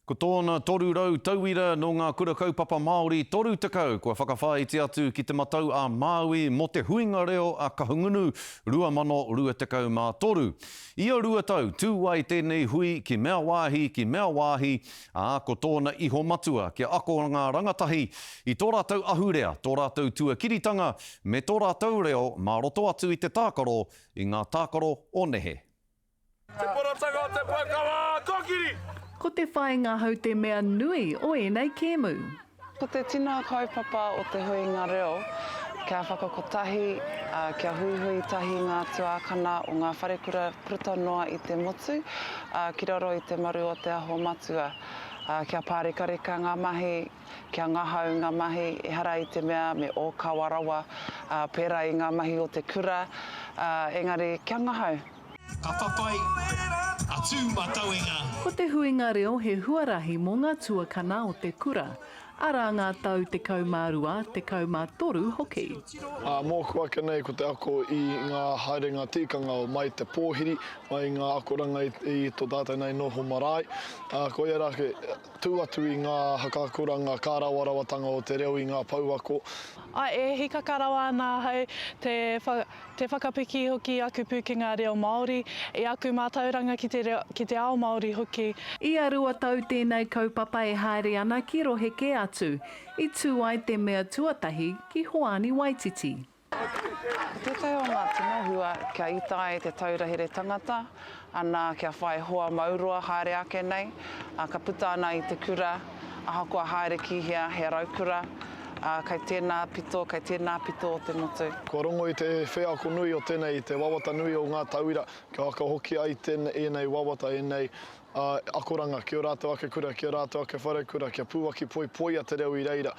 Ko tōna toru rau tauira no ngā kura kaupapa Māori toru tekau, kua whakawhāiti atu ki te matau a Māui mo te huinga reo a Kahungunu 2023 mā toru. Ia rua tau, tūwai tēnei hui ki mea wāhi, ko tōna iho matua kia ako ngā rangatahi i tō rātou ahurea, tō rātou tuakiritanga, me tō rātou reo mā roto atu i te tākaro, i ngā tākaro o nehe. Te poratanga o te puakawa, tōkiri! Ko te whainga hau te mea nui o enei kēmu. Ko te tino kaupapa o te huinga reo, kia whakakotahi, kia huihui tahi ngā tuākana o ngā wharekura pruta noa i te motu, ki raro i te maru o te aho matua. Kia pārekareka ngā mahi, kia ngahau ngā mahi, e hara i te mea me o kawarawa, pērā i ngā mahi o te kura, engari kia ngahau. Ka papai, atu matauenga. Ko te huinga reo he huarahi mō ngā tuakana o te kura, ara ngā tau te kaumārua, te kaumātoru hoki. Mō kua nei ko te ako i ngā haerenga tikanga o mai te pōhiri, mai ngā akoranga i tō tātai nei noho marae. Ko ia rake tū atu i ngā hakakoranga kārawarawatanga o te reo i ngā pauako. E hika karawa nā hau te whakapiki hoki aku Pūkenga reo Māori, e aku mātauranga ki te ao Māori hoki. I arua tau tēnei kaupapa e haere ana ki roheke atu, i tūai te mea tuatahi ki Hoani Waititi. Tētai o ngā tinohua kia itai te taurahere tangata, ana kia whai hoa maurua haere ake nei, ka puta ana i te kura, ahakoa haere ki hea he raukura, kai tēnā pito o te motu. Ko rongo i te wheako nui o tēnei, te wawata nui o ngā tauira, kia waka hoki ai enei wawata, enei akoranga, kia rātou ake kura, kia rātou ake wharekura, kia pūaki poi a te reo i reira.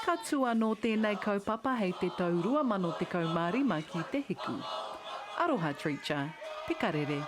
Ka tua no tēnei kaupapa hei te tau 2015 ki te hiku. Aroha Treacher, Pikarere.